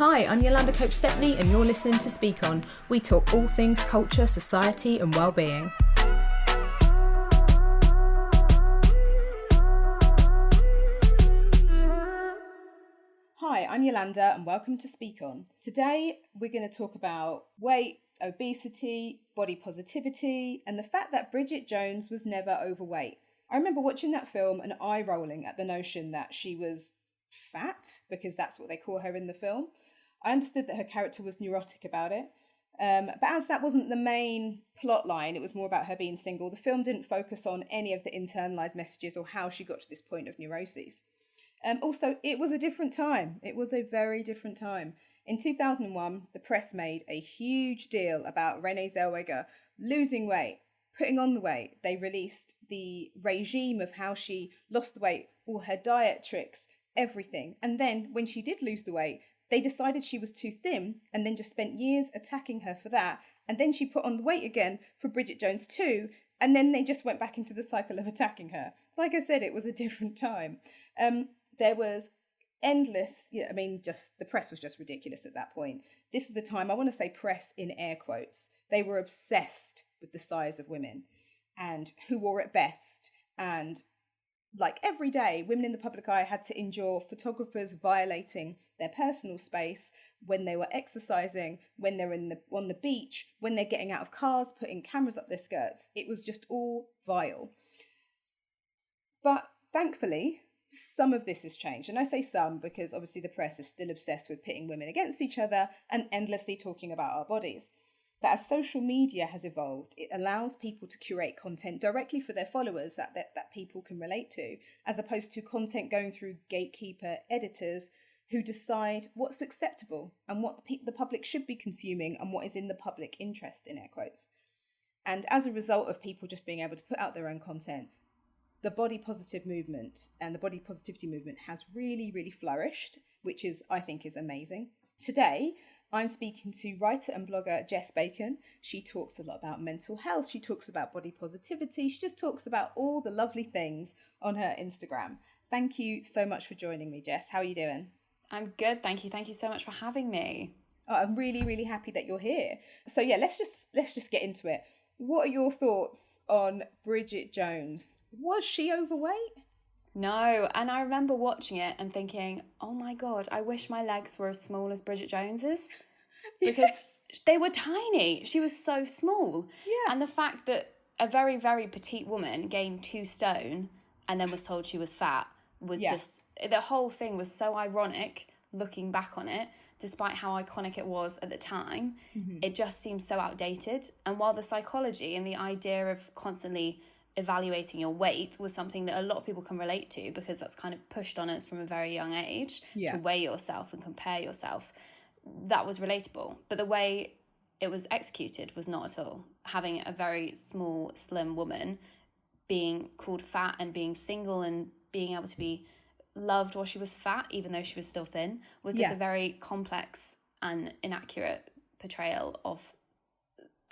Hi, I'm Yolanda Cope-Stepney and you're listening to Speak On. We talk all things culture, society and wellbeing. Hi, I'm Yolanda and welcome to Speak On. Today we're going to talk about weight, obesity, body positivity and the fact that Bridget Jones was never overweight. I remember watching that film and eye-rolling at the notion that she was fat, because that's what they call her in the film. I understood that her character was neurotic about it, but as that wasn't the main plot line, it was more about her being single. The film didn't focus on any of the internalized messages or how she got to this point of neuroses. Also, it was a different time. It was a very different time. In 2001, the press made a huge deal about Renee Zellweger losing weight, putting on the weight. They released the regime of how she lost the weight, all her diet tricks, everything. And then when she did lose the weight, they decided she was too thin and then just spent years attacking her for that. And then she put on the weight again for Bridget Jones too. And then they just went back into the cycle of attacking her. Like I said, it was a different time. There was endless, just the press was just ridiculous at that point. This was the time, I want to say press in air quotes. They were obsessed with the size of women and who wore it best. And like every day, women in the public eye had to endure photographers violating their personal space when they were exercising, when they're on the beach, when they're getting out of cars, putting cameras up their skirts. It was just all vile. But thankfully, some of this has changed. And I say some because obviously the press is still obsessed with pitting women against each other and endlessly talking about our bodies. But as social media has evolved, it allows people to curate content directly for their followers that people can relate to, as opposed to content going through gatekeeper editors who decide what's acceptable and what the public should be consuming and what is in the public interest, in air quotes. And as a result of people just being able to put out their own content, the body positive movement and the body positivity movement has really, really flourished, which I think is amazing. Today, I'm speaking to writer and blogger Jess Bacon. She talks a lot about mental health. She talks about body positivity. She just talks about all the lovely things on her Instagram. Thank you so much for joining me, Jess. How are you doing? I'm good, thank you. Thank you so much for having me. Oh, I'm really, really happy that you're here. So yeah, let's just get into it. What are your thoughts on Bridget Jones? Was she overweight? No, and I remember watching it and thinking, oh my God, I wish my legs were as small as Bridget Jones's. Because they were tiny. She was so small. Yeah. And the fact that a very, very petite woman gained 2 stone and then was told she was fat was just, the whole thing was so ironic looking back on it, despite how iconic it was at the time. Mm-hmm. It just seemed so outdated. And while the psychology and the idea of constantly evaluating your weight was something that a lot of people can relate to, because that's kind of pushed on us from a very young age to weigh yourself and compare yourself, that was relatable. But the way it was executed was not at all. Having a very small, slim woman being called fat and being single and being able to be loved while she was fat, even though she was still thin, was just a very complex and inaccurate portrayal of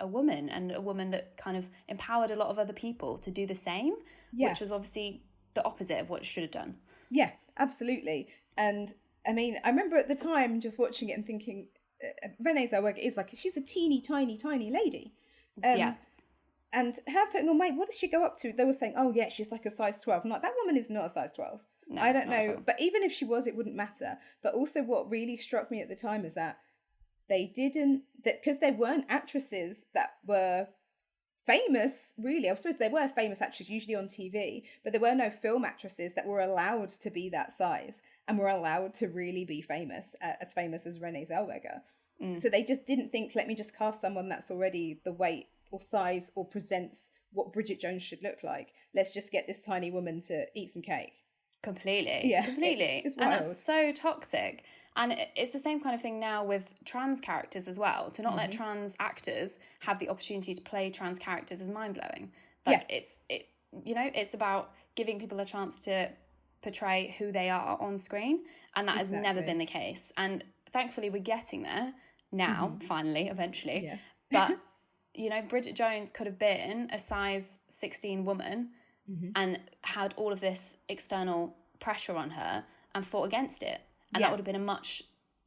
a woman, and a woman that kind of empowered a lot of other people to do the same, which was obviously the opposite of what it should have done. Yeah, absolutely. And I mean, I remember at the time just watching it and thinking, Renee Zellweger is she's a teeny, tiny, tiny lady. And her putting on weight, what does she go up to? They were saying, oh yeah, she's like a size 12. I'm like, that woman is not a size 12. No, I don't know. But even if she was, it wouldn't matter. But also what really struck me at the time is that because there weren't actresses that were famous, really. I suppose there were famous actresses usually on TV, but there were no film actresses that were allowed to be that size and were allowed to really be famous as Renee Zellweger. So they just didn't think, let me just cast someone that's already the weight or size or presents what Bridget Jones should look like. Let's just get this tiny woman to eat some cake. Completely. It's wild. And that's so toxic. And it's the same kind of thing now with trans characters as well. To not let trans actors have the opportunity to play trans characters is mind-blowing. It's about giving people a chance to portray who they are on screen. And that has never been the case. And thankfully we're getting there now, finally, eventually. Yeah. But, Bridget Jones could have been a size 16 woman and had all of this external pressure on her and fought against it. And that would have been a much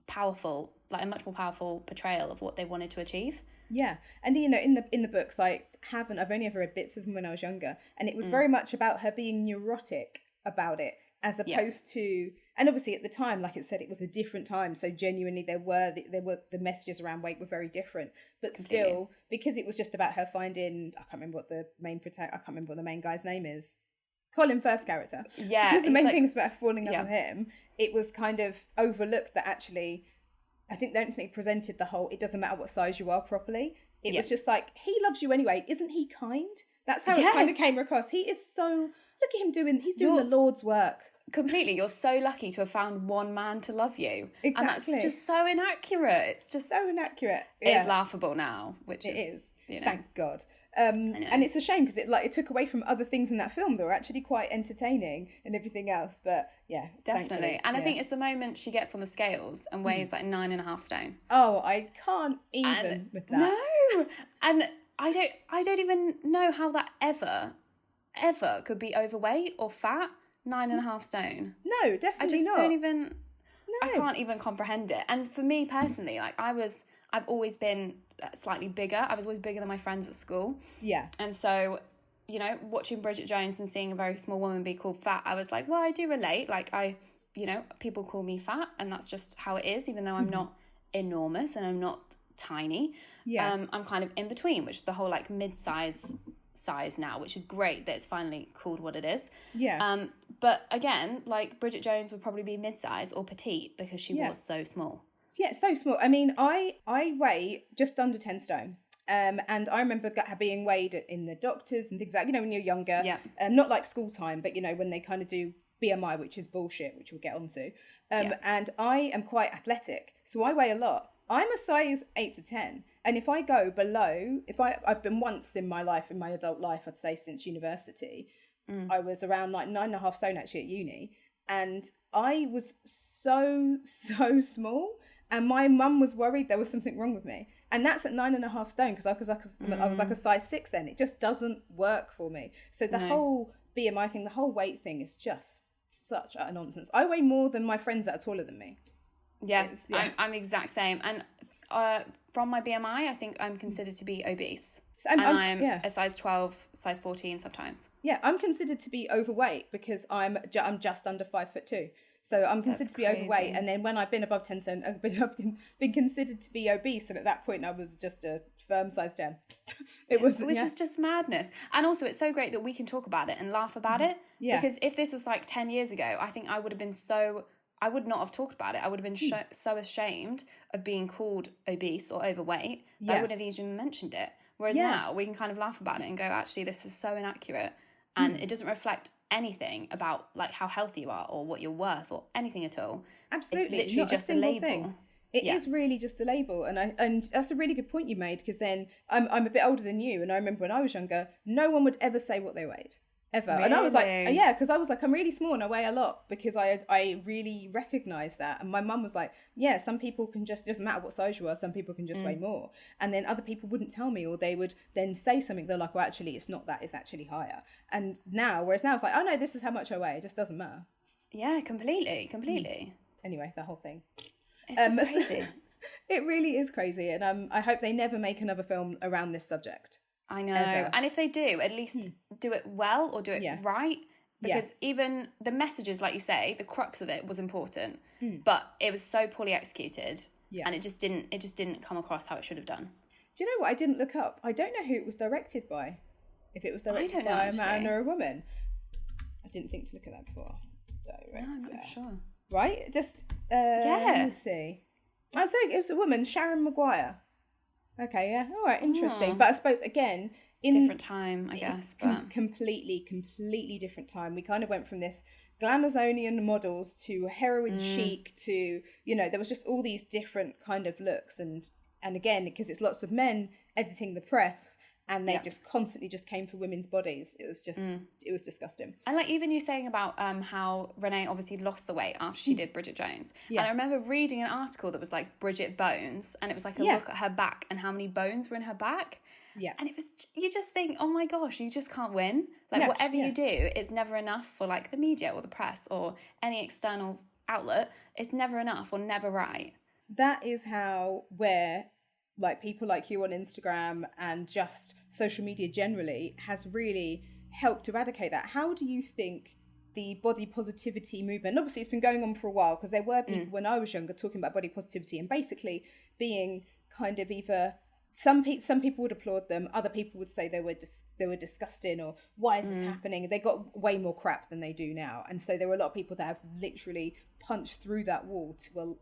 powerful, like a much more powerful portrayal of what they wanted to achieve. Yeah, and you know, in the books, I've only ever read bits of them when I was younger, and it was very much about her being neurotic about it, as opposed to, and obviously at the time, like it said, it was a different time, so genuinely there were the messages around weight were very different, but Completely. still, because it was just about her finding, I can't remember what the main guy's name is, Colin Firth's character, Yeah, because the main like, thing is about falling in love with him. It was kind of overlooked that actually, I think the only thing presented the whole, it doesn't matter what size you are properly. It was just like, he loves you anyway. Isn't he kind? That's how it kind of came across. He is so, look at him he's doing the Lord's work. Completely. You're so lucky to have found one man to love you. Exactly. And that's just so inaccurate. It's just so inaccurate. It is laughable now, which it is. You know. Thank God. And it's a shame because it took away from other things in that film that were actually quite entertaining and everything else. But yeah, definitely. And I think it's the moment she gets on the scales and weighs like 9.5 stone. Oh, I can't even with that. No, and I don't even know how that ever could be overweight or fat. 9.5 stone. No, definitely I just not. don't even. No. I can't even comprehend it. And for me personally, like I've always been slightly bigger. I was always bigger than my friends at school. Yeah. And so, you know, watching Bridget Jones and seeing a very small woman be called fat, I was like, well, I do relate. Like people call me fat, and that's just how it is, even though I'm not enormous and I'm not tiny. Yeah. I'm kind of in between, which is the whole like mid-size size now, which is great that it's finally called what it is. Yeah. But again, like Bridget Jones would probably be mid-size or petite because she was so small. Yeah, so small. I mean, I weigh just under 10 stone. And I remember being weighed in the doctors and things like, you know, when you're younger. Yeah. Not like school time, but, you know, when they kind of do BMI, which is bullshit, which we'll get onto. And I am quite athletic, so I weigh a lot. I'm a size 8 to 10. And if I go below, I've been once in my life, in my adult life, I'd say since university, I was around like 9.5 stone actually at uni. And I was so small. And my mum was worried there was something wrong with me. And that's at 9.5 stone because I was like a size 6 then. It just doesn't work for me. So the whole BMI thing, the whole weight thing is just such utter nonsense. I weigh more than my friends that are taller than me. Yeah. I'm the exact same. And from my BMI, I think I'm considered to be obese. So I'm a size 12, size 14 sometimes. Yeah, I'm considered to be overweight because I'm just under 5'2". So I'm considered to be overweight, and then when I've been above 10 stone, I've been considered to be obese, and at that point I was just a firm size 10. Which is just madness. And also it's so great that we can talk about it and laugh about it. Yeah. Because if this was like 10 years ago, I think I would not have talked about it. I would have been so ashamed of being called obese or overweight that I wouldn't have even mentioned it. Whereas now we can kind of laugh about it and go, actually, this is so inaccurate, and it doesn't reflect anything about like how healthy you are or what you're worth or anything at all. Absolutely, it's literally not just a single label. Thing. It is really just a label, and that's a really good point you made, because then I'm a bit older than you, and I remember when I was younger, no one would ever say what they weighed. Ever. Really? And I was like, because I was like, I'm really small and I weigh a lot, because I really recognised that. And my mum was like, yeah, some people can just, it doesn't matter what size you are, some people can just weigh more. And then other people wouldn't tell me, or they would then say something, they're like, well, actually, it's not that, it's actually higher. And whereas now it's like, oh no, this is how much I weigh, it just doesn't matter. Yeah, completely. Anyway, the whole thing. It's just crazy. It really is crazy. And I hope they never make another film around this subject. I know. Ever. And if they do, at least do it well or do it right. Because even the messages, like you say, the crux of it was important, but it was so poorly executed, and it just didn't come across how it should have done. Do you know what? I didn't look up. I don't know who it was directed by. If it was directed by a man or a woman. I didn't think to look at that before. Director. No, I'm not sure. Right? Just, let me see. I say it was a woman, Sharon Maguire. Okay, yeah. All right, interesting. But I suppose, again, in different time, I guess. But completely different time. We kind of went from this Glamazonian models to heroin chic to, you know, there was just all these different kind of looks. And again, because it's lots of men editing the press, and they just constantly just came for women's bodies. It was just, it was disgusting. And like even you saying about how Renee obviously lost the weight after she did Bridget Jones. Yeah. And I remember reading an article that was like Bridget Bones, and it was like a look at her back and how many bones were in her back. Yeah. And it was, you just think, oh my gosh, you just can't win. Like whatever you do, it's never enough for like the media or the press or any external outlet. It's never enough or never right. that is how, where like people like you on Instagram and just social media generally has really helped eradicate that. How do you think the body positivity movement, obviously it's been going on for a while, because there were people when I was younger talking about body positivity and basically being kind of either some people would applaud them, other people would say they were disgusting, or why is this happening? They got way more crap than they do now, and so there were a lot of people that have literally punched through that wall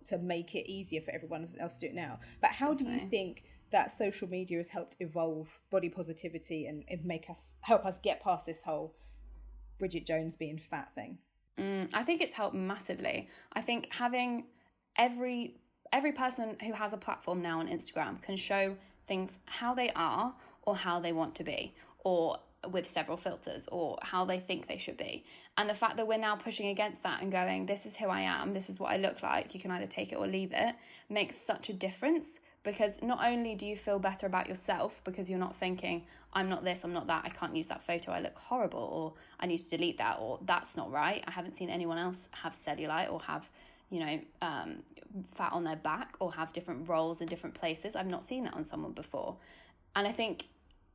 to make it easier for everyone else to do it now. But how do you think that social media has helped evolve body positivity and help us get past this whole Bridget Jones being fat thing? I think it's helped massively. I think having every person who has a platform now on Instagram can show things how they are or how they want to be, or with several filters, or how they think they should be. And the fact that we're now pushing against that and going, this is who I am, this is what I look like, you can either take it or leave it, makes such a difference. Because not only do you feel better about yourself, because you're not thinking, I'm not this, I'm not that, I can't use that photo, I look horrible, or I need to delete that, or that's not right, I haven't seen anyone else have cellulite or have fat on their back or have different roles in different places. I've not seen that on someone before. And I think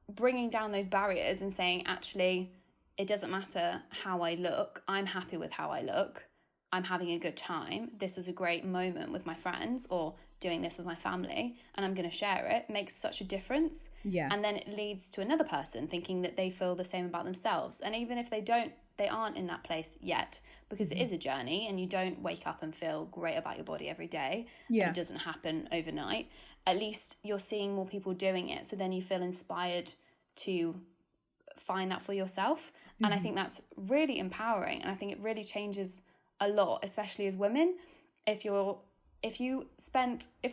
bringing down those barriers and saying, actually, it doesn't matter how I look, I'm happy with how I look, I'm having a good time, this was a great moment with my friends, or doing this with my family, and I'm going to share it, makes such a difference. And then it leads to another person thinking that they feel the same about themselves. And even if they aren't in that place yet, because it is a journey and you don't wake up and feel great about your body every day. And it doesn't happen overnight. At least you're seeing more people doing it. So then you feel inspired to find that for yourself. And I think that's really empowering. And I think it really changes a lot, especially as women. If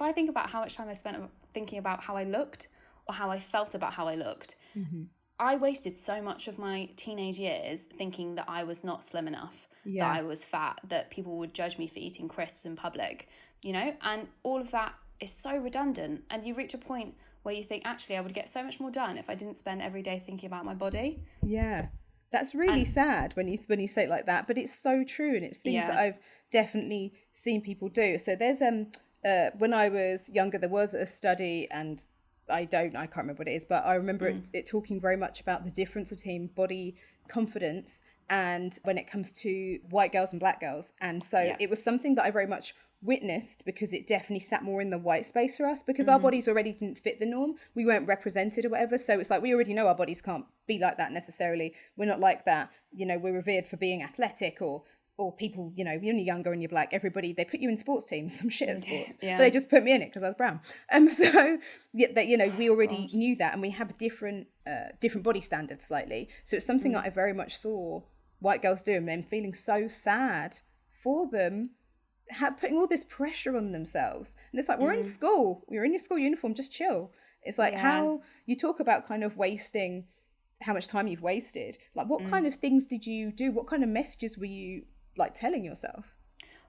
I think about how much time I spent thinking about how I looked or how I felt about how I looked, I wasted so much of my teenage years thinking that I was not slim enough, that I was fat, that people would judge me for eating crisps in public, and all of that is so redundant. And you reach a point where you think, actually, I would get so much more done if I didn't spend every day thinking about my body. Yeah, that's really sad when you say it like that, but it's so true, and it's things that I've definitely seen people do. So there's when I was younger, there was a study, and I can't remember what it is, but I remember it talking very much about the difference between body confidence and when it comes to white girls and black girls. And so it was something that I very much witnessed, because it definitely sat more in the white space for us, because our bodies already didn't fit the norm, we weren't represented or whatever. So it's like, we already know our bodies can't be like that necessarily, we're not like that, we're revered for being athletic, or people, when you're younger and you're black, everybody, they put you in sports teams, some shit at sports, but they just put me in it because I was brown. So we already knew that, and we have different body standards slightly. So it's something that I very much saw white girls do, and then feeling so sad for them, putting all this pressure on themselves. And it's like, we're in school, you're in your school uniform, just chill. It's like how you talk about kind of wasting, how much time you've wasted. Like, what kind of things did you do? What kind of messages were you like telling yourself?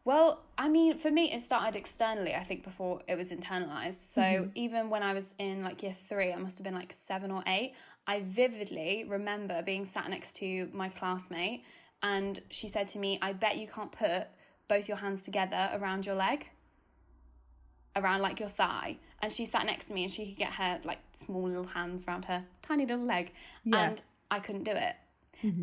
Well, I mean, for me, it started externally, I think, before it was internalized. So even when I was in like year 3, I must have been like 7 or 8, I vividly remember being sat next to my classmate, and she said to me, I bet you can't put both your hands together around your leg, around like your thigh. And she sat next to me, and she could get her like small little hands around her tiny little leg, and I couldn't do it.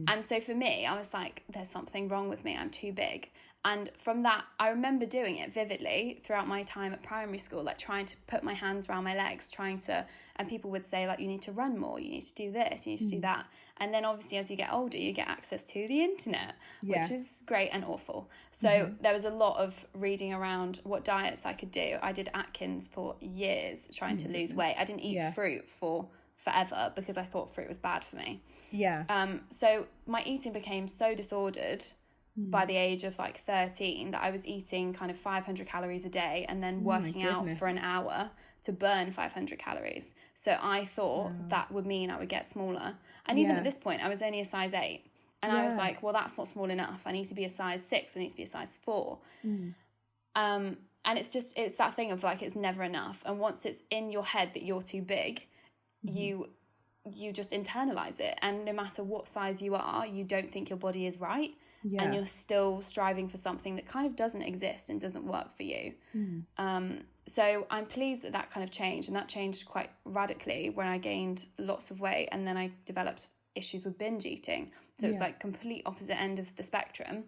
And so for me, I was like, there's something wrong with me, I'm too big. And from that, I remember doing it vividly throughout my time at primary school, like trying to put my hands around my legs, and people would say like, you need to run more, you need to do this, you need to do that. And then obviously as you get older, you get access to the internet, which is great and awful. So there was a lot of reading around what diets I could do. I did Atkins for years trying to lose weight. I didn't eat fruit for forever because I thought fruit was bad for me. So my eating became so disordered by the age of like 13 that I was eating kind of 500 calories a day and then working out for an hour to burn 500 calories. So I thought that would mean I would get smaller. And even at this point, I was only a size 8. And I was like, well, that's not small enough. I need to be a size 6. I need to be a size 4. And it's that thing of like, it's never enough. And once it's in your head that you're too big, you just internalize it. And no matter what size you are, you don't think your body is right. and you're still striving for something that kind of doesn't exist and doesn't work for you. So I'm pleased that kind of changed, and that changed quite radically when I gained lots of weight, and then I developed issues with binge eating. So it's like complete opposite end of the spectrum.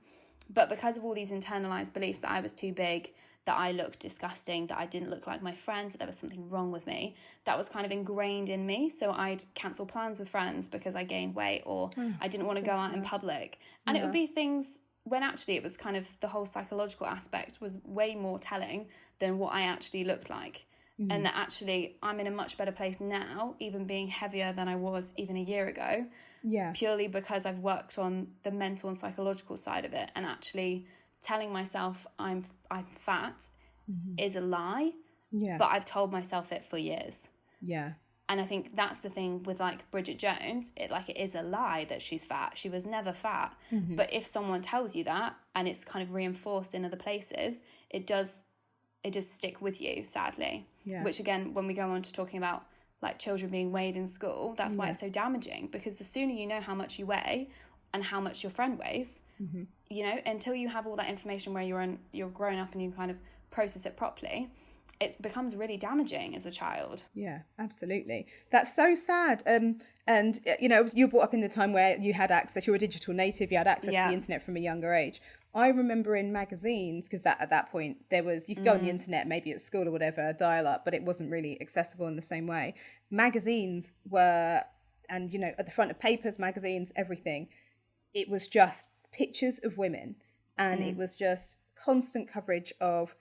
But because of all these internalized beliefs that I was too big, that I looked disgusting, that I didn't look like my friends, that there was something wrong with me, that was kind of ingrained in me. So I'd cancel plans with friends because I gained weight, or I didn't want to go out in public. And it would be things when actually it was kind of the whole psychological aspect was way more telling than what I actually looked like. And that actually I'm in a much better place now, even being heavier than I was even a year ago. Purely because I've worked on the mental and psychological side of it, and actually telling myself I'm fat is a lie. But I've told myself it for years. And I think that's the thing with like Bridget Jones, it is a lie that she's fat. She was never fat. But if someone tells you that and it's kind of reinforced in other places, it does stick with you, sadly. Which again, when we go on to talking about like children being weighed in school, that's why it's so damaging, because the sooner you know how much you weigh and how much your friend weighs, you know, until you have all that information where you're grown up and you kind of process it properly, it becomes really damaging as a child. Absolutely. That's so sad. And you know, you were brought up in the time where you had access, you were a digital native, you had access to the internet from a younger age. I remember in magazines, because at that point there was, you could go on the internet maybe at school or whatever, dial up, but it wasn't really accessible in the same way. Magazines were, and you know, at the front of papers, magazines, everything, it was just pictures of women, and it was just constant coverage of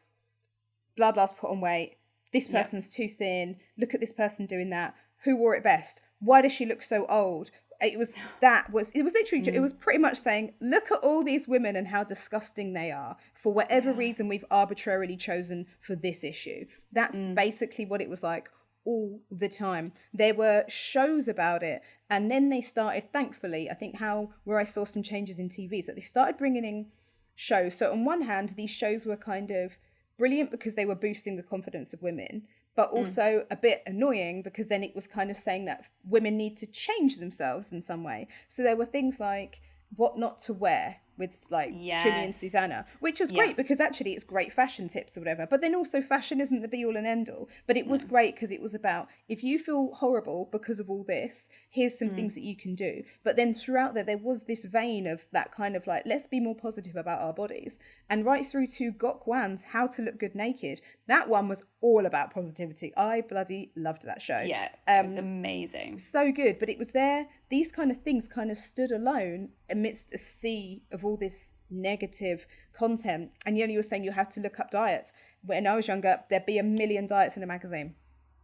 blah blah's put on weight, this person's too thin, look at this person doing that, who wore it best, why does she look so old? It was literally, it was pretty much saying, look at all these women and how disgusting they are for whatever reason we've arbitrarily chosen for this issue. That's basically what it was like all the time. There were shows about it, and then they started, thankfully, I think where I saw some changes in TV, is that they started bringing in shows. So on one hand, these shows were kind of brilliant because they were boosting the confidence of women, but also a bit annoying because then it was kind of saying that women need to change themselves in some way. So there were things like what not to wear with like Trini and Susanna, which was great because actually it's great fashion tips or whatever. But then also fashion isn't the be all and end all. But it was great because it was about, if you feel horrible because of all this, here's some things that you can do. But then throughout there was this vein of that kind of like, let's be more positive about our bodies. And right through to Gok Wan's How to Look Good Naked, that one was all about positivity. I bloody loved that show. Yeah, it was amazing. So good. But it was there, these kind of things kind of stood alone amidst a sea of all this negative content. And you were saying you have to look up diets. When I was younger, there'd be 1 million diets in a magazine.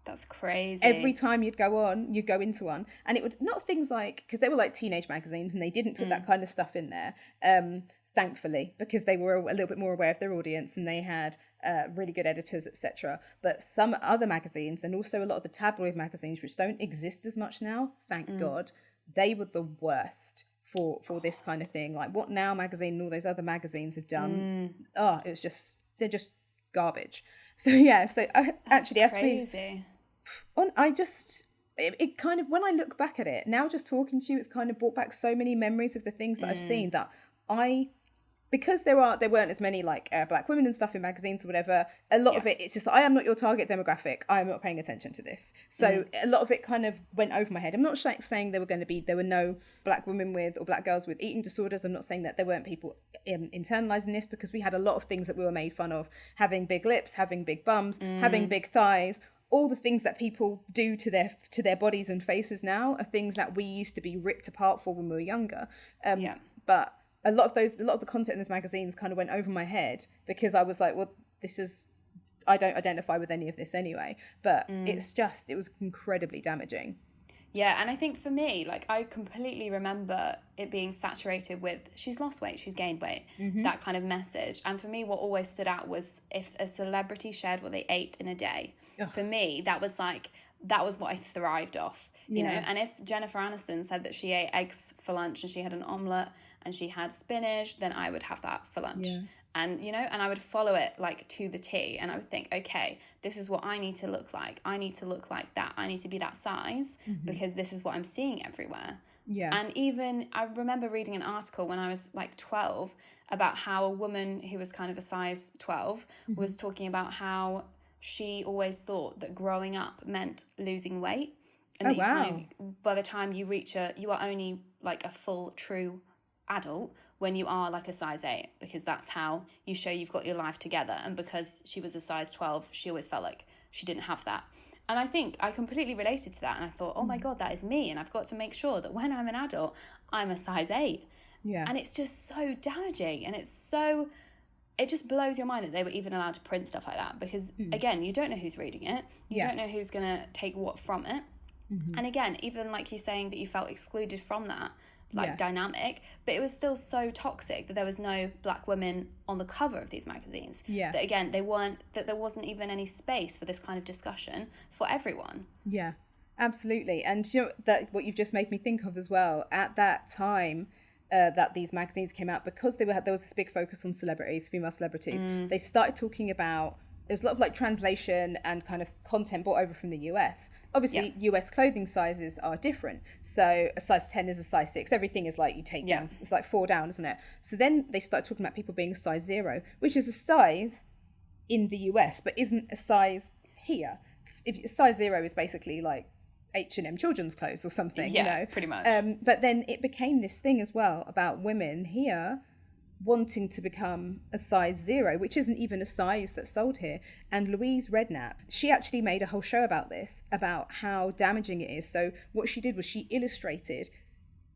That's crazy. Every time you'd go into one, and it would not things like, because they were like teenage magazines and they didn't put that kind of stuff in there, thankfully, because they were a little bit more aware of their audience and they had really good editors, etc. But some other magazines, and also a lot of the tabloid magazines, which don't exist as much now, thank God, they were the worst for this kind of thing. Like What Now magazine and all those other magazines have done. It was just, they're just garbage. So yeah, so actually crazy. It kind of, when I look back at it now, just talking to you, it's kind of brought back so many memories of the things that I've seen that because there weren't as many like black women and stuff in magazines or whatever, a lot of it, it's just, I am not your target demographic, I am not paying attention to this. So a lot of it kind of went over my head. I'm not saying there were no black women or black girls with eating disorders. I'm not saying that there weren't people internalizing this, because we had a lot of things that we were made fun of, having big lips, having big bums, having big thighs. All the things that people do to their bodies and faces now are things that we used to be ripped apart for when we were younger. But a lot of the content in those magazines kind of went over my head, because I was like, well, I don't identify with any of this anyway. But it was incredibly damaging. Yeah, and I think for me, like, I completely remember it being saturated with, she's lost weight, she's gained weight, that kind of message. And for me, what always stood out was if a celebrity shared what they ate in a day. Ugh. For me, that was what I thrived off, you know. And if Jennifer Aniston said that she ate eggs for lunch and she had an omelette and she had spinach, then I would have that for lunch. Yeah. And, you know, and I would follow it like to the T, and I would think, okay, this is what I need to look like. I need to look like that. I need to be that size because this is what I'm seeing everywhere. Yeah. And even I remember reading an article when I was like 12 about how a woman who was kind of a size 12 was talking about how she always thought that growing up meant losing weight. And that you kind of, by the time you reach you are only like a full true adult when you are like a size 8, because that's how you show you've got your life together. And because she was a size 12, she always felt like she didn't have that. And I think I completely related to that. And I thought, oh my God, that is me. And I've got to make sure that when I'm an adult, I'm a size 8. Yeah. And it's just so damaging. And it just blows your mind that they were even allowed to print stuff like that. Because again, you don't know who's reading it. You don't know who's going to take what from it. And again, even like you saying that you felt excluded from that, dynamic, but it was still so toxic that there was no black women on the cover of these magazines. Yeah. That again, there wasn't even any space for this kind of discussion for everyone. Yeah, absolutely. And you know that what you've just made me think of as well, at that time that these magazines came out, because there was this big focus on celebrities, female celebrities, they started talking about, there was a lot of like translation and kind of content brought over from the US. Obviously, US clothing sizes are different. So a size 10 is a size 6. Everything is like you take down. It's like 4 down, isn't it? So then they started talking about people being a size 0, which is a size in the US, but isn't a size here. If size 0 is basically like H&M children's clothes or something, you know? Pretty much. But then it became this thing as well about women here wanting to become a size 0, which isn't even a size that's sold here. And Louise Redknapp, she actually made a whole show about this, about how damaging it is. So what she did was she illustrated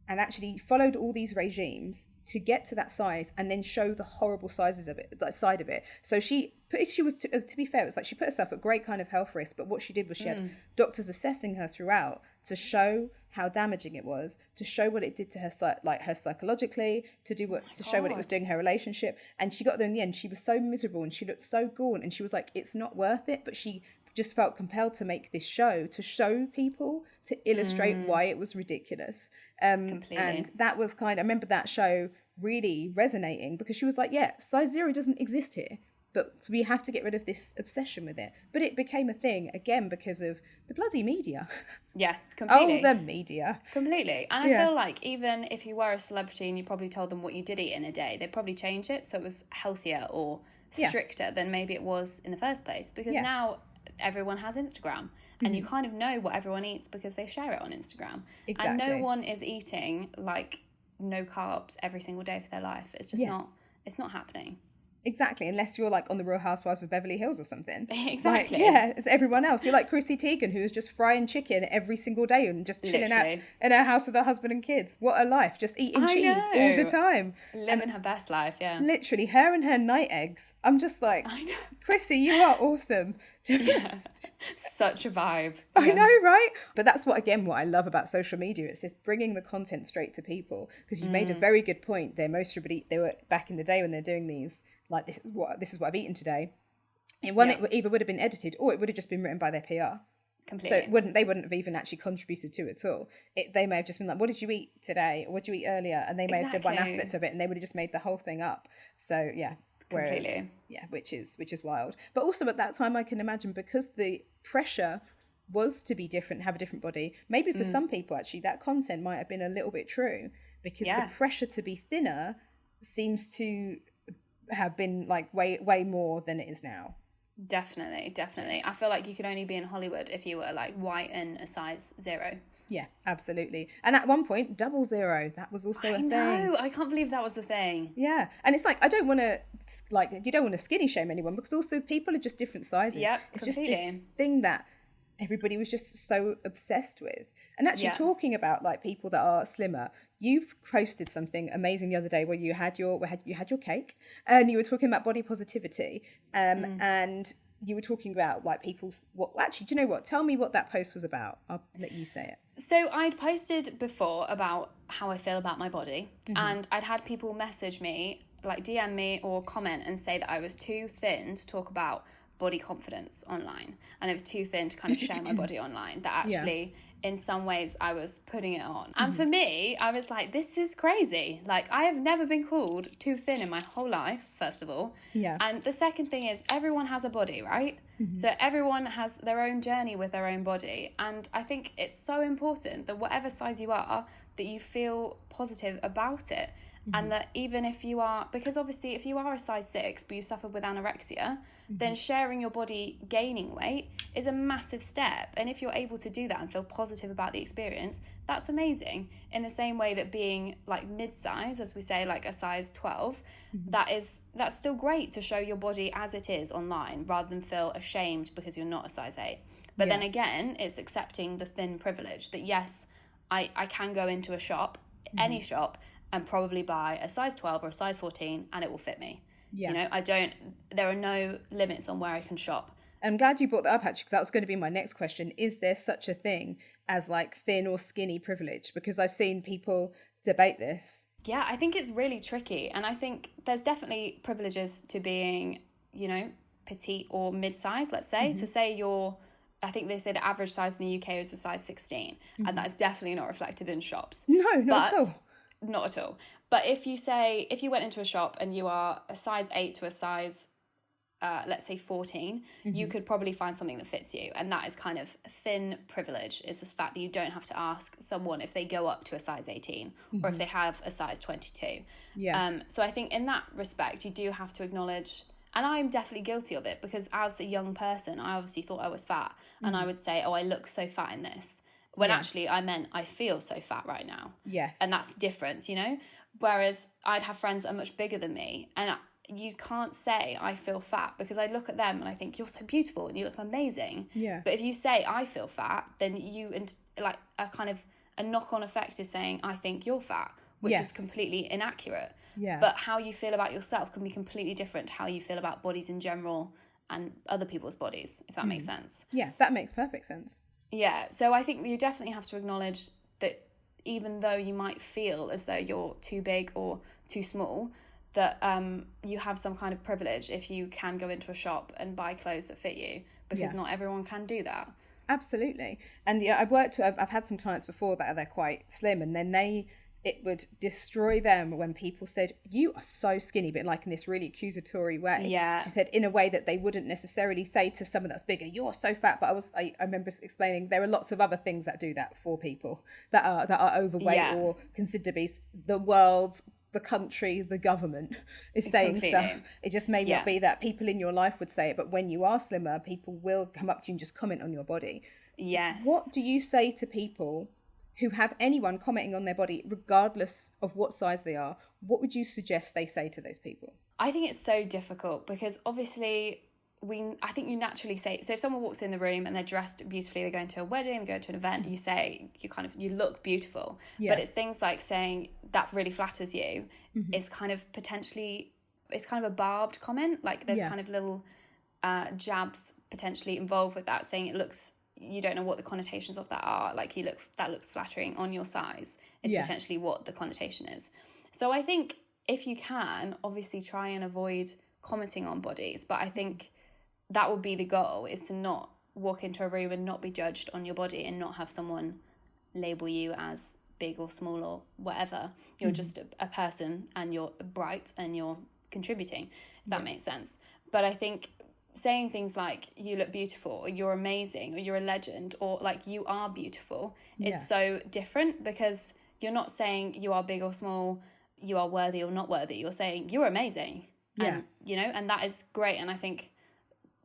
and actually followed all these regimes to get to that size and then show the horrible sizes of it, that side of it. So to be fair, it was like she put herself at great kind of health risk, but what she did was she had doctors assessing her throughout to show how damaging it was, to show what it did to her, like her psychologically, show what it was doing in her relationship. And she got there in the end, she was so miserable and she looked so gaunt, and she was like, it's not worth it. But she just felt compelled to make this show to show people, to illustrate why it was ridiculous. Completely. And that was I remember that show really resonating, because she was like, yeah, size 0 doesn't exist here, but we have to get rid of this obsession with it. But it became a thing, again, because of the bloody media. Yeah, completely. Oh, the media. Completely. And I feel like even if you were a celebrity and you probably told them what you did eat in a day, they'd probably change it so it was healthier or stricter than maybe it was in the first place. Because now everyone has Instagram and you kind of know what everyone eats because they share it on Instagram. Exactly. And no one is eating like no carbs every single day for their life. It's just it's not happening. Exactly, unless you're like on the Real Housewives of Beverly Hills or something. Exactly. Like, it's everyone else. You're like Chrissy Teigen, who's just frying chicken every single day and just chilling out in her house with her husband and kids. What a life, just eating cheese all the time. Living her best life, yeah. Literally, her and her night eggs. I'm just like, I know. Chrissy, you are awesome. Such a vibe. I know, right? But that's what I love about social media. It's just bringing the content straight to people, because you made a very good point there. Most everybody, they were back in the day when they're doing these, like, this is what I've eaten today. It either would have been edited or it would have just been written by their PR. Completely. So they wouldn't have even actually contributed to it at all. They may have just been like, what did you eat today? Or what did you eat earlier? And they may have said one aspect of it, and they would have just made the whole thing up. So yeah. Whereas, which is wild. But also at that time, I can imagine, because the pressure was to be different, have a different body, maybe for some people actually that content might have been a little bit true, because the pressure to be thinner seems to have been like way more than it is now. Definitely. I feel like you could only be in Hollywood if you were like white and a size 0. Yeah, absolutely. And at one point, 00, that was also a thing. I know, I can't believe that was the thing. Yeah, and it's like, I don't want to, like, you don't want to skinny shame anyone, because also people are just different sizes. Yeah, it's completely. just this thing that everybody was just so obsessed with. And actually talking about like people that are slimmer, you posted something amazing the other day where you had your cake and you were talking about body positivity, and you were talking about like people's, actually, do you know what? Tell me what that post was about. I'll let you say it. So I'd posted before about how I feel about my body, and I'd had people message me, like DM me or comment and say that I was too thin to talk about body confidence online, and it was too thin to kind of share my body online, that actually in some ways I was putting it on. And for me, I was like, this is crazy. Like, I have never been called too thin in my whole life, first of all. Yeah. And the second thing is, everyone has a body, right? So everyone has their own journey with their own body. And I think it's so important that whatever size you are, that you feel positive about it. And that even if you are, because obviously if you are a size 6 but you suffer with anorexia, then sharing your body gaining weight is a massive step. And if you're able to do that and feel positive about the experience, that's amazing. In the same way that being like mid-size, as we say, like a size 12, that's still great to show your body as it is online, rather than feel ashamed because you're not a size 8. But then again, it's accepting the thin privilege that yes, I can go into a shop, any shop, and probably buy a size 12 or a size 14 and it will fit me. Yeah. You know, there are no limits on where I can shop. I'm glad you brought that up, actually, because that was going to be my next question. Is there such a thing as like thin or skinny privilege? Because I've seen people debate this. Yeah, I think it's really tricky. And I think there's definitely privileges to being, you know, petite or mid-size, let's say. So say I think they say the average size in the UK is a size 16. And that is definitely not reflected in shops. No, not at all. Not at all. But if you went into a shop and you are a size 8 to a size, let's say 14, you could probably find something that fits you. And that is kind of thin privilege, is this fact that you don't have to ask someone if they go up to a size 18 or if they have a size 22. Yeah. So I think in that respect, you do have to acknowledge, and I'm definitely guilty of it, because as a young person, I obviously thought I was fat. And I would say, oh, I look so fat in this. When actually I meant I feel so fat right now. Yes. And that's different, you know? Whereas I'd have friends that are much bigger than me, and you can't say I feel fat, because I look at them and I think you're so beautiful and you look amazing. Yeah. But if you say I feel fat, then like a kind of a knock-on effect is saying I think you're fat, which is completely inaccurate. Yeah. But how you feel about yourself can be completely different to how you feel about bodies in general and other people's bodies, if that makes sense. Yeah, that makes perfect sense. Yeah, so I think you definitely have to acknowledge that even though you might feel as though you're too big or too small, that you have some kind of privilege if you can go into a shop and buy clothes that fit you, because not everyone can do that. Absolutely. And yeah, I've had some clients before that they're quite slim, and then it would destroy them when people said, you are so skinny, but like in this really accusatory way. Yeah. She said, in a way that they wouldn't necessarily say to someone that's bigger, you're so fat. But I remember explaining there are lots of other things that do that for people that are overweight or considered to be the world, the country, the government is saying stuff. It just may not be that people in your life would say it, but when you are slimmer, people will come up to you and just comment on your body. Yes. What do you say to people who have anyone commenting on their body, regardless of what size they are? What would you suggest they say to those people? I think it's so difficult, because obviously I think you naturally say, so if someone walks in the room and they're dressed beautifully, they're going to a wedding, they go to an event, you say, you look beautiful. Yeah. But it's things like saying that really flatters you is kind of potentially, it's kind of a barbed comment. Like there's kind of little jabs potentially involved with that, saying you don't know what the connotations of that are. Like that looks flattering on your size is potentially what the connotation is. So I think if you can, obviously try and avoid commenting on bodies. But I think that would be the goal, is to not walk into a room and not be judged on your body and not have someone label you as big or small or whatever. You're just a person, and you're bright and you're contributing, if that makes sense. But I think saying things like you look beautiful, or you're amazing, or you're a legend, or like you are beautiful is so different, because you're not saying you are big or small, you are worthy or not worthy. You're saying you're amazing. And and that is great. And I think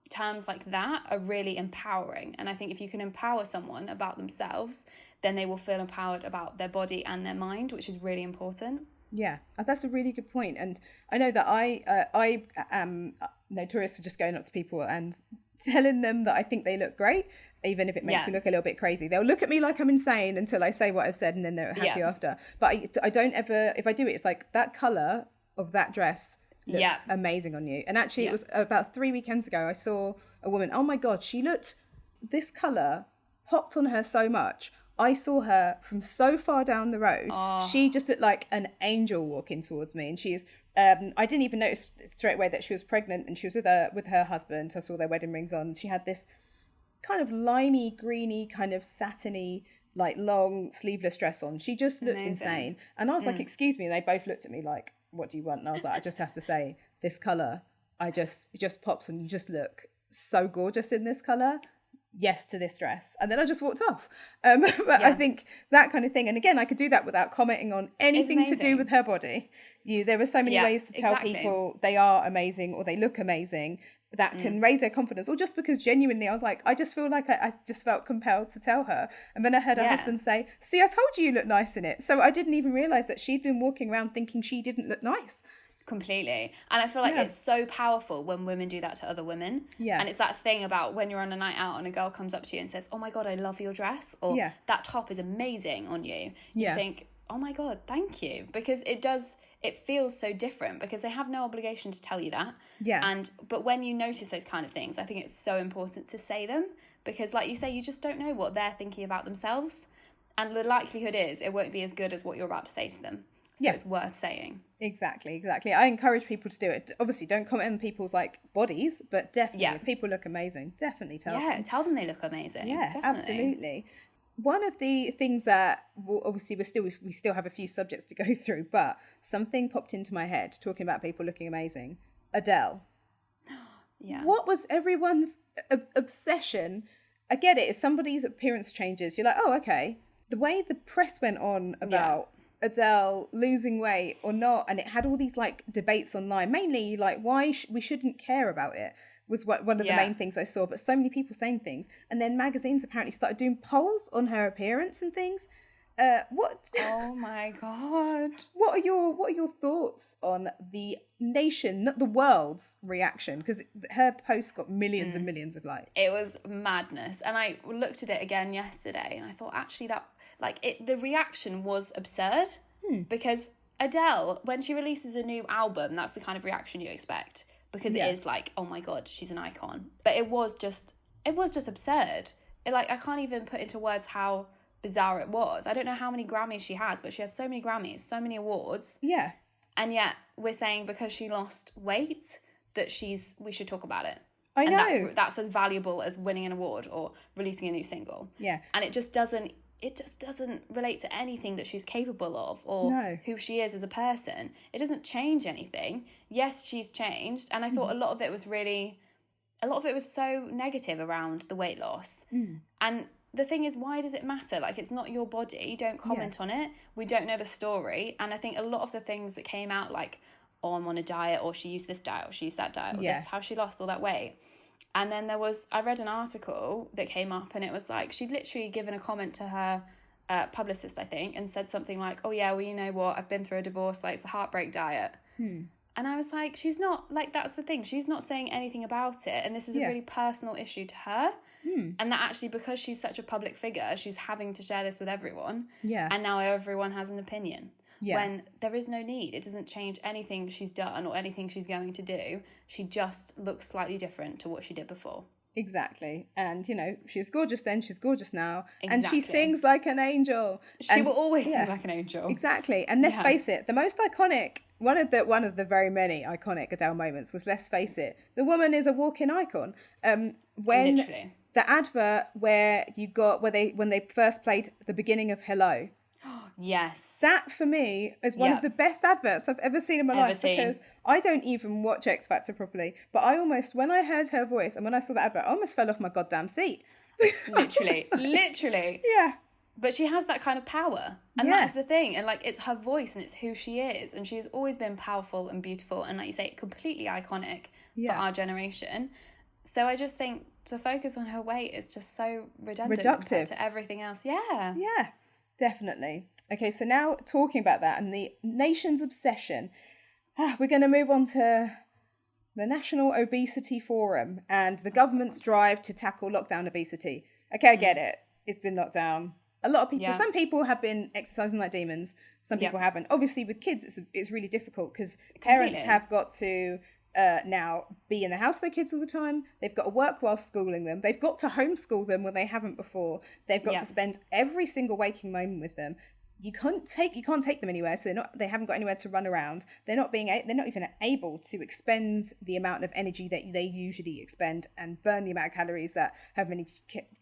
terms like that are really empowering. And I think if you can empower someone about themselves, then they will feel empowered about their body and their mind, which is really important. Yeah, that's a really good point. And I know that I am notorious for just going up to people and telling them that I think they look great, even if it makes me look a little bit crazy. They'll look at me like I'm insane until I say what I've said, and then they're happy after. But I don't ever, if I do it, it's like that colour of that dress looks amazing on you. And actually it was about 3 weekends ago, I saw a woman, oh my God, this colour popped on her so much. I saw her from so far down the road. Oh. She just looked like an angel walking towards me, and she is I didn't even notice straight away that she was pregnant, and she was with her husband. I saw their wedding rings on. She had this kind of limey, greeny, kind of satiny, like long sleeveless dress on. She just looked insane. And I was like, excuse me. And they both looked at me like, what do you want? And I was like, I just have to say, this colour, it just pops, and you just look so gorgeous in this colour. Yes to this dress. And then I just walked off. But I think that kind of thing, and again, I could do that without commenting on anything to do with her body. There were so many ways to tell people they are amazing or they look amazing that can raise their confidence, or just because genuinely I was like, I just feel like I just felt compelled to tell her. And then I heard her husband say, see, I told you look nice in it. So I didn't even realise that she'd been walking around thinking she didn't look nice. Completely. And I feel like it's so powerful when women do that to other women. Yeah. And it's that thing about when you're on a night out and a girl comes up to you and says, oh my God, I love your dress, or that top is amazing on you. You think, oh my God, thank you. Because it feels so different, because they have no obligation to tell you that. Yeah. But when you notice those kind of things, I think it's so important to say them, because like you say, you just don't know what they're thinking about themselves. And the likelihood is it won't be as good as what you're about to say to them. So it's worth saying. Exactly. I encourage people to do it. Obviously, don't comment on people's like bodies, but definitely if people look amazing, definitely tell them. Yeah, tell them they look amazing. Yeah, definitely. Absolutely. One of the things that, well, obviously we still have a few subjects to go through, but something popped into my head talking about people looking amazing. Adele. Yeah. What was everyone's obsession? I get it. If somebody's appearance changes, you're like, oh, okay. The way the press went on about Adele losing weight or not, and it had all these like debates online, mainly like why we shouldn't care about it was one of the main things I saw. But so many people saying things, and then magazines apparently started doing polls on her appearance and things. Oh my God! What are your thoughts on the nation, not the world's reaction? Because her post got millions and millions of likes. It was madness, and I looked at it again yesterday, and I thought actually that the reaction was absurd, because Adele, when she releases a new album, that's the kind of reaction you expect, because it is like, oh my God, she's an icon. But it was just absurd. I can't even put into words how bizarre it was. I don't know how many Grammys she has, but she has so many Grammys, so many awards. Yeah. And yet we're saying because she lost weight that we should talk about it. I know. And that's as valuable as winning an award or releasing a new single. Yeah. And it just doesn't relate to anything that she's capable of or who she is as a person. It doesn't change anything. Yes, she's changed. And I thought a lot of it was so negative around the weight loss. And the thing is, why does it matter? It's not your body. Don't comment on it. We don't know the story. And I think a lot of the things that came out, like, oh, I'm on a diet, or she used this diet, or she used that diet, or this is how she lost all that weight. And then I read an article that came up, and it was like, she'd literally given a comment to her publicist, I think, and said something like, oh yeah, well, you know what? I've been through a divorce. It's the heartbreak diet. And I was like, she's not, that's the thing. She's not saying anything about it. And this is a really personal issue to her. And that actually, because she's such a public figure, she's having to share this with everyone. Yeah. And now everyone has an opinion. Yeah. When there is no need. It doesn't change anything she's done or anything she's going to do. She just looks slightly different to what she did before. Exactly. And, she was gorgeous then, she's gorgeous now. Exactly. And she sings like an angel. She will always sing like an angel. Exactly. And let's face it, the most iconic, one of the very many iconic Adele moments was, let's face it, the woman is a walking icon. When literally. The advert where when they first played the beginning of Hello. Yes. That for me is one of the best adverts I've ever seen in my life, because I don't even watch X Factor properly, but when I heard her voice and when I saw that advert, I almost fell off my goddamn seat. Literally. Yeah. But she has that kind of power, and that's the thing, and it's her voice and it's who she is, and she's always been powerful and beautiful and, like you say, completely iconic for our generation. So I just think to focus on her weight is just so redundant compared to everything else. Yeah. Yeah, definitely. Okay, so now talking about that and the nation's obsession, we're going to move on to the National Obesity Forum and the government's drive to tackle lockdown obesity. Okay, I get it. It's been locked down. A lot of people, some people have been exercising like demons. Some people haven't. Obviously, with kids, it's really difficult because parents have got to now be in the house with their kids all the time. They've got to work while schooling them. They've got to homeschool them when they haven't before. They've got to spend every single waking moment with them. you can't take them anywhere, so they haven't got anywhere to run around. They're not even able to expend the amount of energy that they usually expend and burn the amount of calories that how many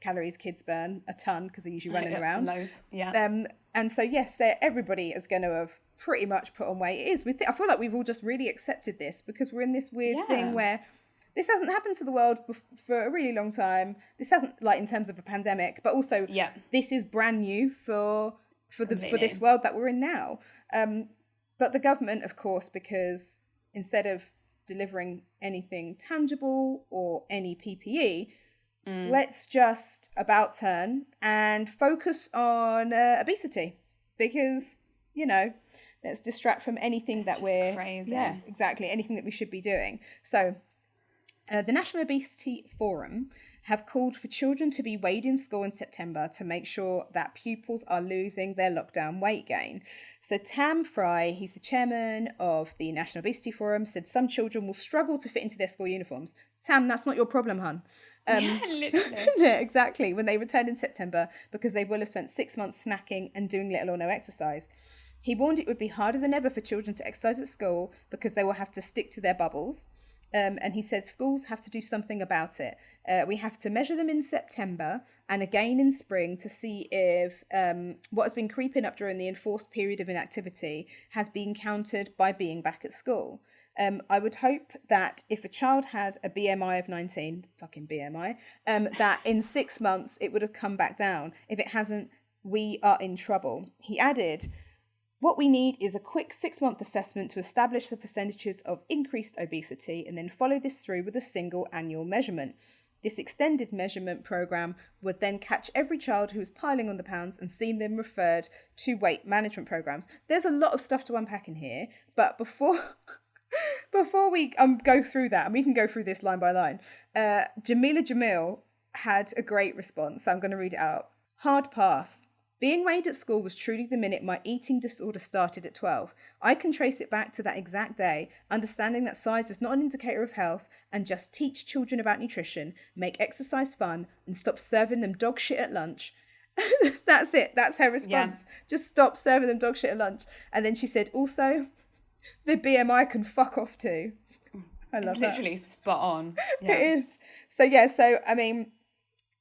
calories kids burn, a ton, because they're usually running around. Loads, yeah. And so yes, everybody is going to have pretty much put on weight. It is. I feel like we've all just really accepted this because we're in this weird thing where this hasn't happened to the world for a really long time. This hasn't, like, in terms of a pandemic, but also this is brand new for this world that we're in now. But the government, of course, because instead of delivering anything tangible or any PPE, let's just about turn and focus on obesity, because, you know, let's distract from anything that we're crazy. Yeah, exactly, anything that we should be doing. So the National Obesity Forum have called for children to be weighed in school in September to make sure that pupils are losing their lockdown weight gain. So Tam Fry, he's the chairman of the National Obesity Forum, said some children will struggle to fit into their school uniforms. Tam, that's not your problem, hun. Yeah, literally. Yeah, exactly. When they return in September, because they will have spent 6 months snacking and doing little or no exercise. He warned it would be harder than ever for children to exercise at school because they will have to stick to their bubbles. And he said schools have to do something about it. We have to measure them in September and again in spring to see if what has been creeping up during the enforced period of inactivity has been countered by being back at school. I would hope that if a child had a BMI of 19, fucking BMI, that in 6 months it would have come back down. If it hasn't, we are in trouble. He added, what we need is a quick 6-month assessment to establish the percentages of increased obesity and then follow this through with a single annual measurement. This extended measurement program would then catch every child who is piling on the pounds and see them referred to weight management programs. There's a lot of stuff to unpack in here, but before we go through that, and we can go through this line by line, Jamila Jamil had a great response, so I'm going to read it out. Hard pass. Being weighed at school was truly the minute my eating disorder started at 12. I can trace it back to that exact day, understanding that size is not an indicator of health, and just teach children about nutrition, make exercise fun, and stop serving them dog shit at lunch. That's it. That's her response. Yeah. Just stop serving them dog shit at lunch. And then she said, also, the BMI can fuck off too. I love that. Literally spot on. Yeah. It is. So, I mean,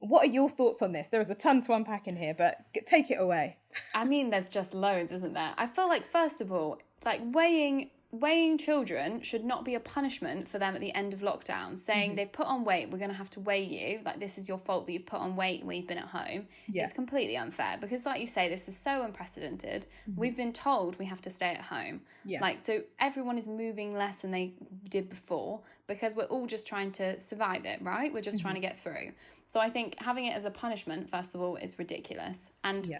what are your thoughts on this? There is a ton to unpack in here, but take it away. I mean, there's just loads, isn't there? I feel like, first of all, like weighing children should not be a punishment for them at the end of lockdown, saying they've put on weight, we're going to have to weigh you, like this is your fault that you've put on weight when you've been at home. It's completely unfair because, like you say, this is so unprecedented. We've been told we have to stay at home. Like, so everyone is moving less than they did before because we're all just trying to survive it, right? We're just trying to get through. So I think having it as a punishment, first of all, is ridiculous. And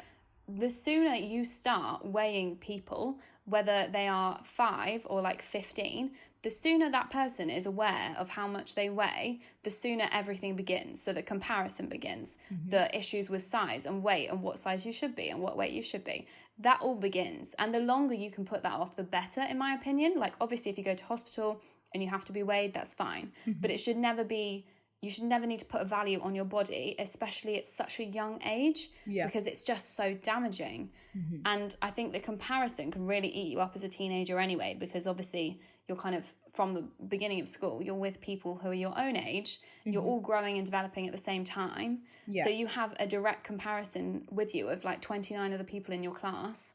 the sooner you start weighing people, whether they are 5 or like 15, the sooner that person is aware of how much they weigh, the sooner everything begins. So the comparison begins, the issues with size and weight and what size you should be and what weight you should be. That all begins. And the longer you can put that off, the better, in my opinion. Like, obviously, if you go to hospital and you have to be weighed, that's fine. But it should never be... You should never need to put a value on your body, especially at such a young age, because it's just so damaging. And I think the comparison can really eat you up as a teenager anyway, because obviously you're kind of, from the beginning of school, you're with people who are your own age. You're all growing and developing at the same time. So you have a direct comparison with you of like 29 other people in your class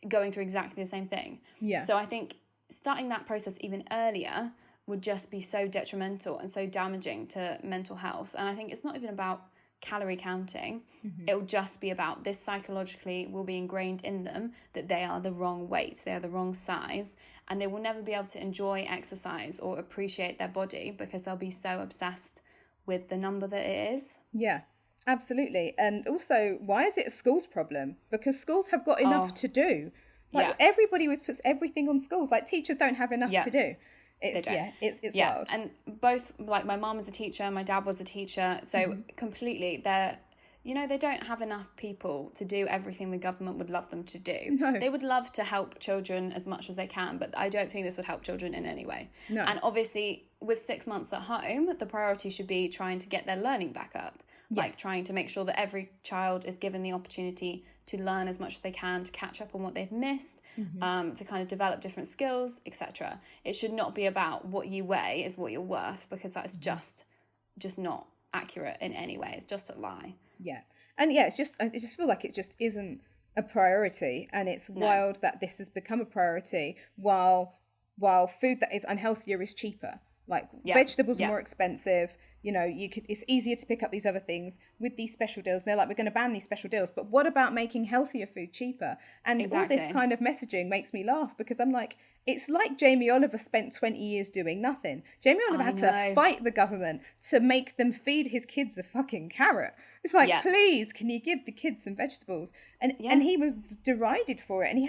going through exactly the same thing. So I think starting that process even earlier would just be so detrimental and so damaging to mental health. And I think it's not even about calorie counting. It will just be about this psychologically will be ingrained in them that they are the wrong weight, they are the wrong size, and they will never be able to enjoy exercise or appreciate their body because they'll be so obsessed with the number that it is. Yeah, absolutely. And also, why is it a school's problem? Because schools have got enough to do. Like, everybody always puts everything on schools. Like, teachers don't have enough to do. It's wild. And both, like, my mum was a teacher, my dad was a teacher, so completely they don't have enough people to do everything the government would love them to do. They would love to help children as much as they can, but I don't think this would help children in any way. And obviously with 6 months at home, the priority should be trying to get their learning back up. like Yes. trying to make sure that every child is given the opportunity to learn as much as they can, to catch up on what they've missed, to kind of develop different skills, etc. It should not be about what you weigh is what you're worth, because that is just not accurate in any way. It's just a lie. Yeah. And yeah, I just feel like it just isn't a priority, and it's wild that this has become a priority while food that is unhealthier is cheaper. Like vegetables are more expensive. You know, it's easier to pick up these other things with these special deals. They're like, we're going to ban these special deals, but what about making healthier food cheaper? And all this kind of messaging makes me laugh, because I'm like, it's like Jamie Oliver spent 20 years doing nothing. Jamie Oliver had to fight the government to make them feed his kids a fucking carrot. It's like, please, can you give the kids some vegetables? And he was derided for it. And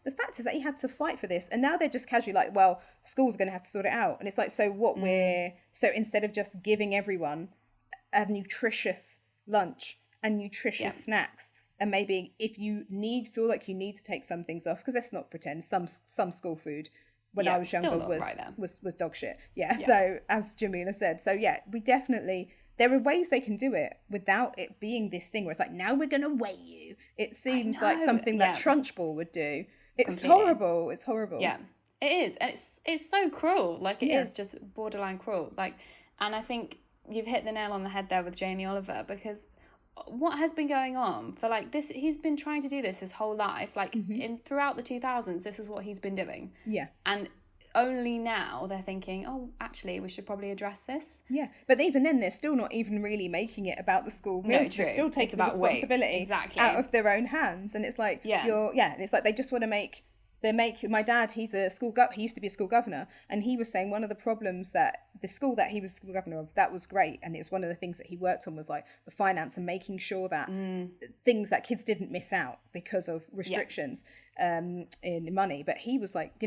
the fact is that he had to fight for this. And now they're just casually like, well, school's going to have to sort it out. And it's like, so instead of just giving everyone a nutritious lunch and nutritious snacks, and maybe if you feel like you need to take some things off, because let's not pretend some school food when I was younger was dog shit. So as Jamila said, we definitely, there are ways they can do it without it being this thing where it's like, now we're going to weigh you. It seems like something that Trunchbull would do. It's horrible. It's horrible. Yeah, it is. And it's so cruel. Like, it is just borderline cruel. Like, and I think you've hit the nail on the head there with Jamie Oliver, because what has been going on for like this, he's been trying to do this his whole life. Like throughout the 2000s, this is what he's been doing. Yeah. And only now they're thinking, oh, actually, we should probably address this. Yeah, but even then, they're still not even really making it about the school meals. They're still taking the responsibility out of their own hands, and it's like and it's like they just want to make. My dad, he used to be a school governor, and he was saying one of the problems that the school that he was school governor of, that was great, and it's one of the things that he worked on was like the finance and making sure that things that kids didn't miss out because of restrictions in money. But he was like,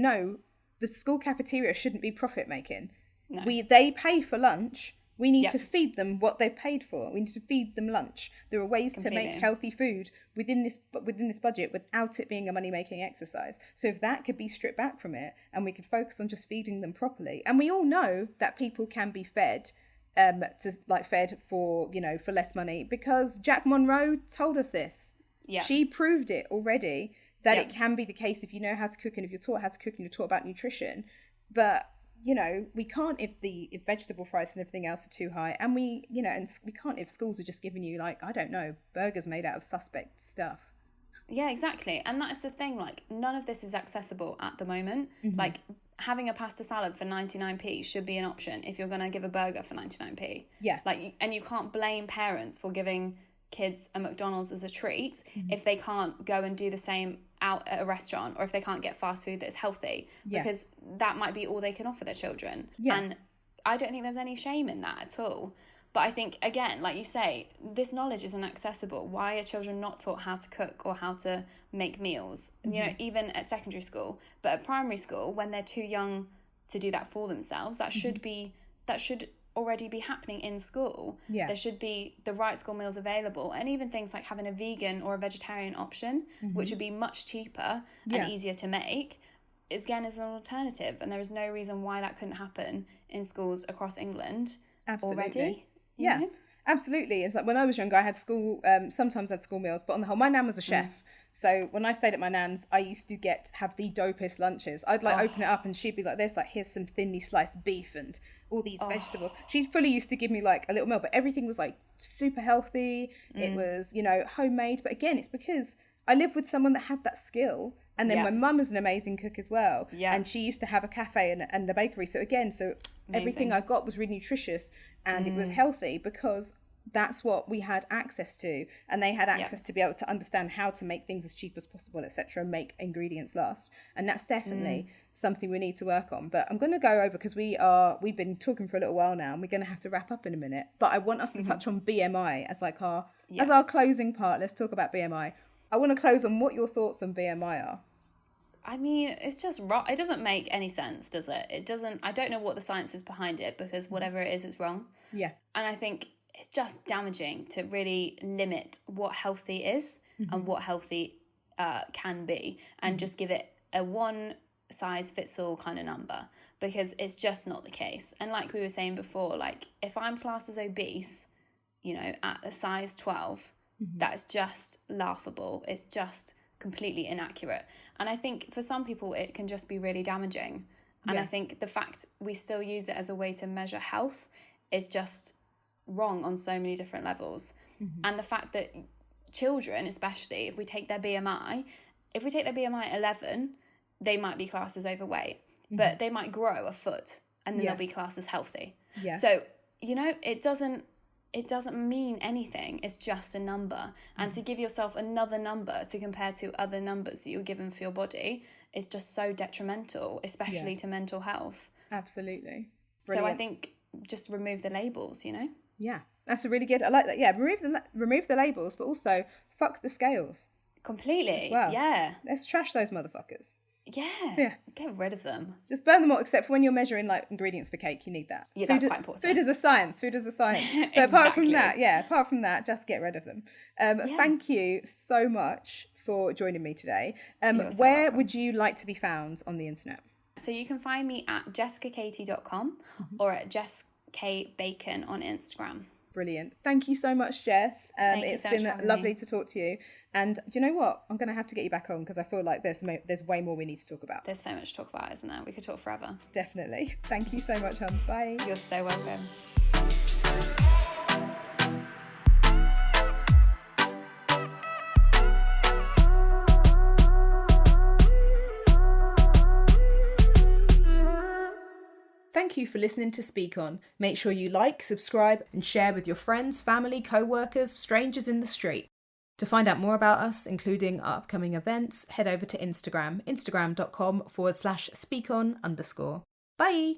the school cafeteria shouldn't be profit making. No. They pay for lunch. We need to feed them what they paid for. We need to feed them lunch. There are ways to make healthy food within this budget without it being a money-making exercise. So if that could be stripped back from it, and we could focus on just feeding them properly, and we all know that people can be fed fed for less money, because Jack Monroe told us this. Yeah. She proved it already that it can be the case if you know how to cook, and if you're taught how to cook and you're taught about nutrition. But we can't if vegetable price and everything else are too high, and we can't if schools are just giving you burgers made out of suspect stuff. Yeah, exactly. And that's the thing, like, none of this is accessible at the moment. Like, having a pasta salad for 99p should be an option if you're going to give a burger for 99p. Yeah. Like, and you can't blame parents for giving kids a McDonald's as a treat if they can't go and do the same out at a restaurant, or if they can't get fast food that's healthy, because that might be all they can offer their children. And I don't think there's any shame in that at all. But I think, again, like you say, this knowledge isn't accessible. Why are children not taught how to cook or how to make meals? Even at secondary school, but at primary school, when they're too young to do that for themselves, that should already be happening in school. There should be the right school meals available, and even things like having a vegan or a vegetarian option, which would be much cheaper and easier to make, is again as an alternative. And there is no reason why that couldn't happen in schools across England already. Absolutely. It's like when I was younger, I had school, sometimes I had school meals, but on the whole, my nan was a chef. So when I stayed at my nan's, I used to have the dopest lunches. I'd open it up, and she'd be like, here's some thinly sliced beef and all these vegetables. She fully used to give me a little meal, but everything was super healthy. It was, homemade. But again, it's because I lived with someone that had that skill. And then my mum is an amazing cook as well. Yeah. And she used to have a cafe and a bakery. So again, everything I got was really nutritious, and it was healthy, because that's what we had access to. And they had access to be able to understand how to make things as cheap as possible, etc., and make ingredients last. And that's definitely something we need to work on. But I'm going to go over, because we've been talking for a little while now, and we're going to have to wrap up in a minute. But I want us to touch on BMI as as our closing part. Let's talk about BMI. I want to close on what your thoughts on BMI are. I mean, it's just wrong. It doesn't make any sense, does it? It doesn't. I don't know what the science is behind it, because whatever it is, it's wrong. Yeah. And I think it's just damaging to really limit what healthy is and what healthy can be, and just give it a one size fits all kind of number, because it's just not the case. And like we were saying before, if I'm classed as obese, you know, at a size 12, that is just laughable. It's just completely inaccurate. And I think for some people it can just be really damaging. And I think the fact we still use it as a way to measure health is just wrong on so many different levels. And the fact that children, especially, if we take their BMI at 11, they might be classed as overweight, but they might grow a foot and then they'll be classed as healthy. So, you know, it doesn't mean anything. It's just a number. And to give yourself another number to compare to other numbers that you're given for your body is just so detrimental, especially to mental health. Absolutely. Brilliant. So I think just remove the labels, you know? Yeah, that's a really good. I like that. Yeah, remove the labels, but also fuck the scales. Completely. As well. Yeah. Let's trash those motherfuckers. Yeah. Get rid of them. Just burn them all, except for when you're measuring like ingredients for cake, you need that. Yeah, that's quite important. Food is a science. But Exactly. apart from that, just get rid of them. Thank you so much for joining me today. Where would you like to be found on the internet? So you can find me at jessicakatie.com or at jessbacon on Instagram. Brilliant. Thank you so much, Jess. It's been lovely to talk to you. And do you know what? I'm going to have to get you back on because I feel like there's way more we need to talk about. There's so much to talk about, isn't there? We could talk forever. Definitely. Thank you so much, hon. Bye. You're so welcome. Thank you for listening to Speak On. Make sure you like, subscribe, and share with your friends, family, co-workers, strangers in the street. To find out more about us, including our upcoming events, head over to Instagram, instagram.com/speakon_. Bye!